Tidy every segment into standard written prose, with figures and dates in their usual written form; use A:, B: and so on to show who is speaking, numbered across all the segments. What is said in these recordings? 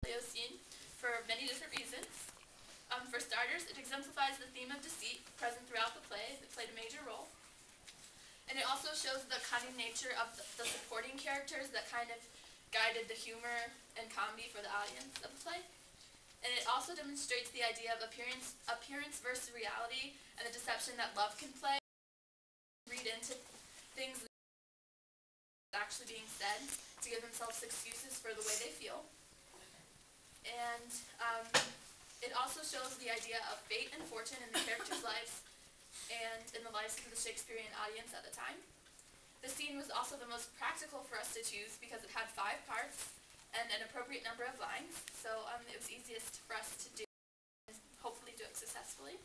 A: Scene for many different reasons. For starters, it exemplifies the theme of deceit present throughout the play that played a major role. And it also shows the cunning nature of the supporting characters that kind of guided the humor and comedy for the audience of the play. And it also demonstrates the idea of appearance versus reality and the deception that love can play. Read into things that are actually being said to give themselves excuses for the way they feel. And it also shows the idea of fate and fortune in the characters' lives and in the lives of the Shakespearean audience at the time. The scene was also the most practical for us to choose because it had 5 parts and an appropriate number of lines, so it was easiest for us to do and hopefully do it successfully.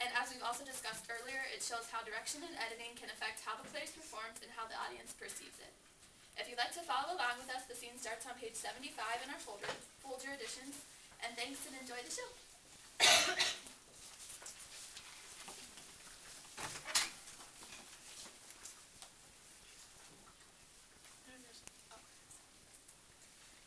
A: And as we've also discussed earlier, it shows how direction and editing can affect how the play is performed and how the audience perceives it. If you'd like to follow along with us, the scene starts on page 75 in our folder editions, and thanks and enjoy the show.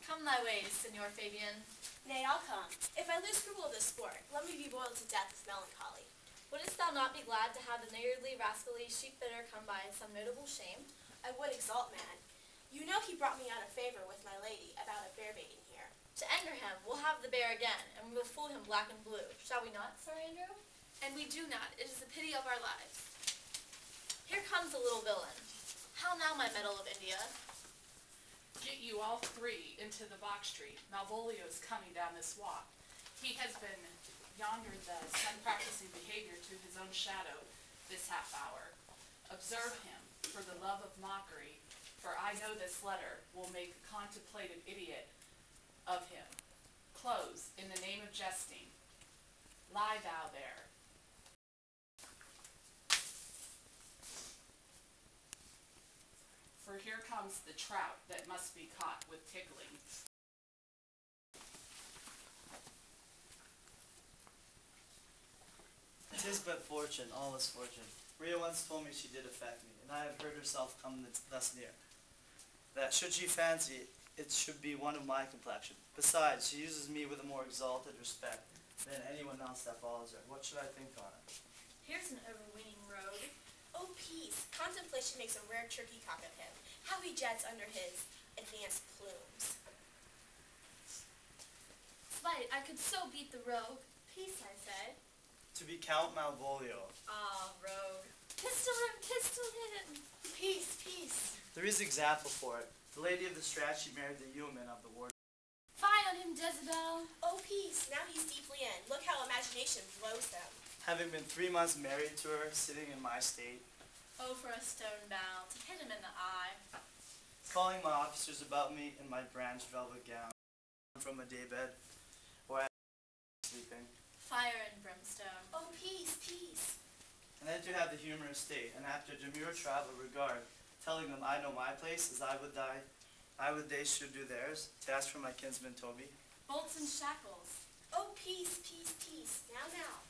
A: Come thy ways, Senor Fabian.
B: Nay, I'll come. If I lose scruple of this sport, let me be boiled to death with melancholy.
A: Wouldst thou not be glad to have the niggardly, rascally sheep-bidder come by in some notable shame?
B: I would exalt man. You know he brought me out of favor with my lady about a bear baiting here.
A: To anger him, we'll have the bear again, and we will fool him black and blue. Shall we not, Sir Andrew? And we do not. It is the pity of our lives. Here comes the little villain. How now, my medal of India?
C: Get you all 3 into the box tree. Malvolio's coming down this walk. He has been yonder thus, practicing behavior to his own shadow this half hour. Observe him, for the love of mockery, for I know this letter will make a contemplative idiot of him. Close, in the name of jesting. Lie thou there. For here comes the trout that must be caught with tickling.
D: "'Tis but fortune, all is fortune. Maria once told me she did affect me, and I have heard herself come thus near, that should she fancy it should be one of my complexion. Besides, she uses me with a more exalted respect than anyone else that follows her. What should I think on it?"
A: Here's an overweening rogue.
B: Oh, peace. Contemplation makes a rare turkey cock of him. How he jets under his advanced plumes.
A: Slight, I could so beat the rogue. Peace, I say.
D: "To be Count Malvolio."
A: Ah, rogue. Pistol him, pistol him.
B: Peace, peace.
D: There is example for it. The lady of the Strat, she married the yeoman of the ward.
A: Fie on him, Jezebel.
B: Oh, peace. Now he's deeply in. Look how imagination blows them.
D: Having been 3 months married to her, sitting in my state,
A: Oh, for a stone bow, to hit him in the eye.
D: calling my officers about me in my branch velvet gown, from a daybed, or at sleeping,
A: Fire and brimstone.
B: Oh, peace, peace.
D: and then to have the humorous state, and after demure travel regard, telling them I know my place, as I would they should do theirs, to ask for my kinsman Toby.
A: Bolts and shackles.
B: Oh, peace, peace, peace. Now, now.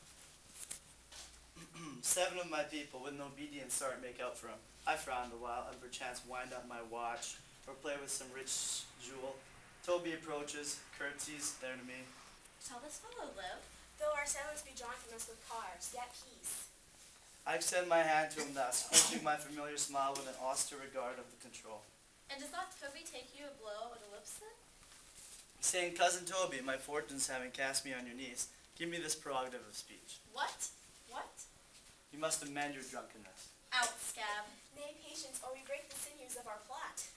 D: 7 of my people with an obedient sort make out for him. I frowned a while, and perchance wind up my watch, or play with some rich jewel. Toby approaches, curtsies there to me.
A: Shall this fellow live?
B: Though our silence be drawn from us with cars, yet peace.
D: I extend my hand to him thus, quenching my familiar smile with an austere regard of the control.
A: And does not Toby take you a blow at the lips then?
D: Saying, "Cousin Toby, my fortunes having cast me on your knees, give me this prerogative of speech.
A: What? What?
D: You must amend your drunkenness.
A: Out, scab.
B: Nay, patience, or we break the sinews of our plot.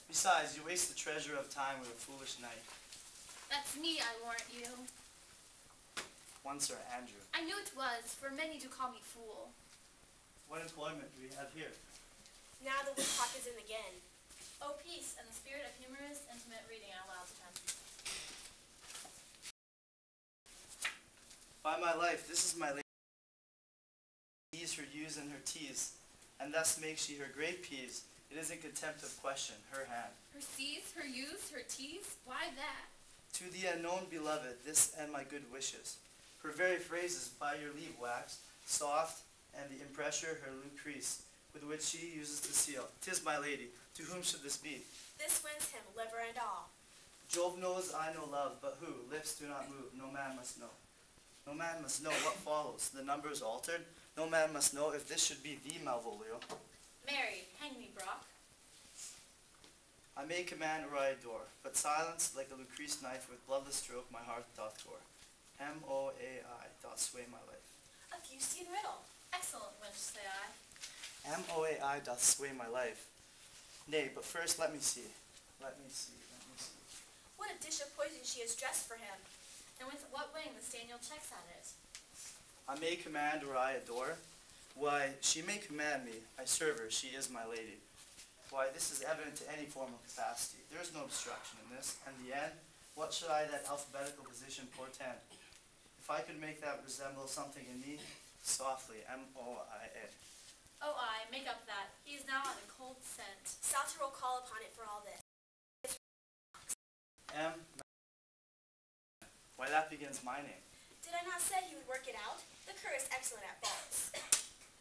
D: Besides, you waste the treasure of time with a foolish knight.
A: That's me, I warrant you.
D: One Sir Andrew.
A: I knew it was, for many do call me fool.
D: What employment do we have here?
B: Now the woodcock is in again.
A: Oh, peace, and the spirit of humorous, intimate reading out loud to him.
D: By my life, this is my lady. Ease her use and her tease, and thus makes she her great peas. It is in contempt of question, her hand.
A: Her sees, her use, her tease? Why that?
D: To the unknown beloved, this and my good wishes. Her very phrases, by your leave, wax soft, and the impressure her lucrece, with which she uses to seal. 'Tis my lady. To whom should this be?
B: This wins him, liver and all.
D: Jove knows I know love, but who? Lips do not move, no man must know. No man must know what follows. The number is altered. No man must know if this should be the Malvolio.
A: Married, hang me, Brock.
D: I may command or I adore, but silence, like a Lucrece knife with bloodless stroke, my heart doth gore. M-O-A-I doth sway my life.
B: A Fustian riddle.
A: Excellent wench, say I.
D: M-O-A-I doth sway my life. Nay, but first let me see. Let me see.
B: What a dish of poison she has dressed for him.
A: And with what wing the Staniel checks at it?
D: I may command or I adore. Why, she may command me. I serve her. She is my lady. Why, this is evident to any formal capacity. There is no obstruction in this. And the end, what should I that alphabetical position portend? If I could make that resemble something in me, softly, M-O-I-A.
A: Oh, I, make up that. He is now on a cold scent.
B: Salter will call upon it for all this.
D: M. Why, that begins my name.
B: Did I not say he would work it out? The cur is excellent at faults.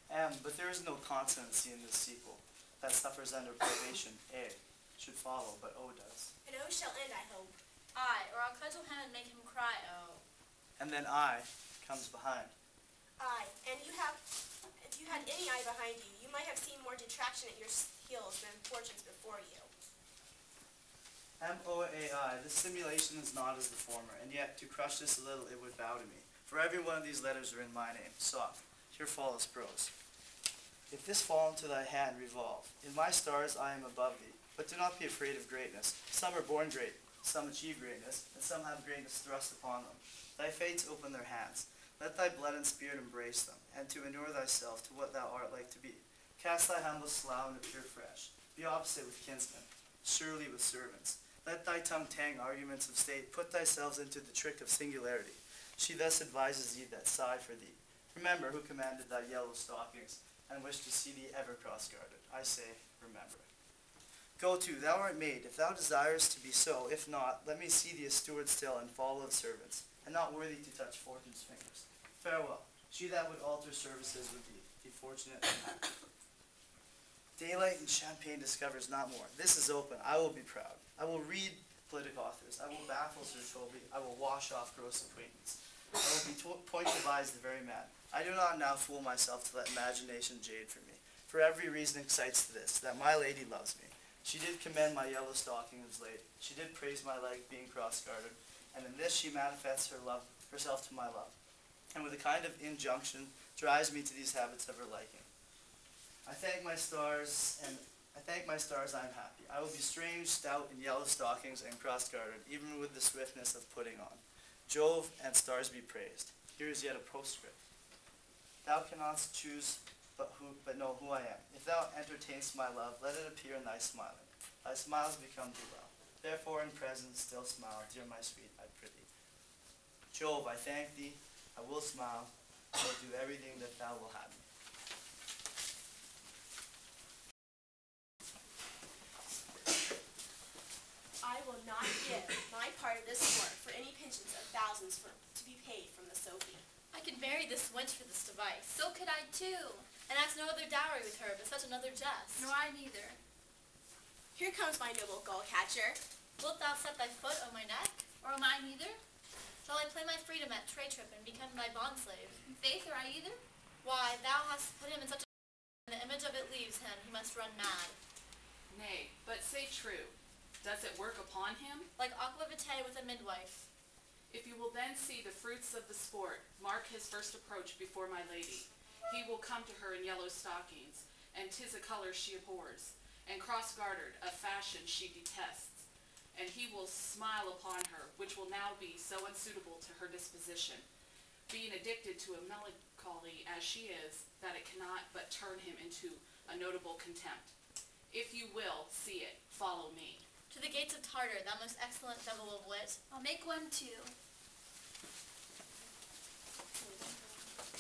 D: M, but there is no consonancy in this sequel. That suffers under probation. A should follow, but O does.
B: And O shall end, I hope.
A: I, or I'll cudgel him and make him cry, oh.
D: And then I comes behind.
B: Aye, and if you had any eye behind you, you might have seen more detraction at your heels than fortunes before you.
D: M-O-A-I, this simulation is not as the former, and yet, to crush this a little, it would bow to me. For every one of these letters are in my name. Soft. Here follows prose. If this fall into thy hand, revolve. In my stars I am above thee. But do not be afraid of greatness. Some are born great, some achieve greatness, and some have greatness thrust upon them. Thy fates open their hands. Let thy blood and spirit embrace them, and to inure thyself to what thou art like to be. Cast thy humble slough and appear fresh. Be opposite with kinsmen, surely with servants. Let thy tongue tang arguments of state. Put thyself into the trick of singularity. She thus advises thee that sigh for thee. Remember who commanded thy yellow stockings, and wished to see thee ever cross-guarded. I say, remember. Go to, thou art made, if thou desirest to be so. If not, let me see thee a steward still, and follow of servants, and not worthy to touch fortune's fingers. Farewell. She that would alter services would be fortunate and happy. Daylight and champagne discovers not more. This is open. I will be proud. I will read politic authors. I will baffle Sir Toby. I will wash off gross acquaintance. I will be point devised the very man. I do not now fool myself to let imagination jade for me. For every reason excites to this, that my lady loves me. She did commend my yellow stockings late. She did praise my leg being cross-guarded. And in this she manifests herself to my love. And with a kind of injunction, drives me to these habits of her liking. I thank my stars I am happy. I will be strange, stout, in yellow stockings and cross-guarded, even with the swiftness of putting on. Jove and stars be praised. Here is yet a postscript. Thou canst choose but know who I am. If thou entertainst my love, let it appear in thy smiling. Thy smiles become thee well. Therefore in presence still smile, dear my sweet, I prithee. Jove, I thank thee, I will smile, I will do everything that thou wilt have me.
B: I will not give my part of this sport for any pensions of thousands to be paid from the Sophie.
A: I could marry this wench for this device. So could I too. And ask no other dowry with her, but such another jest. Nor I neither.
B: Here comes my noble gull-catcher.
A: Wilt thou set thy foot on my neck, or am I neither? Shall I play my freedom at tray-trip and become thy bond-slave? In faith, are I either? Why, thou hast put him in such a when the image of it leaves him, he must run mad.
C: Nay, but say true. Does it work upon him?
A: Like aqua vitae with a midwife.
C: If you will then see the fruits of the sport, mark his first approach before my lady. He will come to her in yellow stockings, and 'tis a color she abhors, and cross-gartered, a fashion she detests. And he will smile upon her, which will now be so unsuitable to her disposition, being addicted to a melancholy as she is, that it cannot but turn him into a notable contempt. If you will see it, follow me.
A: To the gates of Tartar, thou most excellent devil of wit, I'll make one too.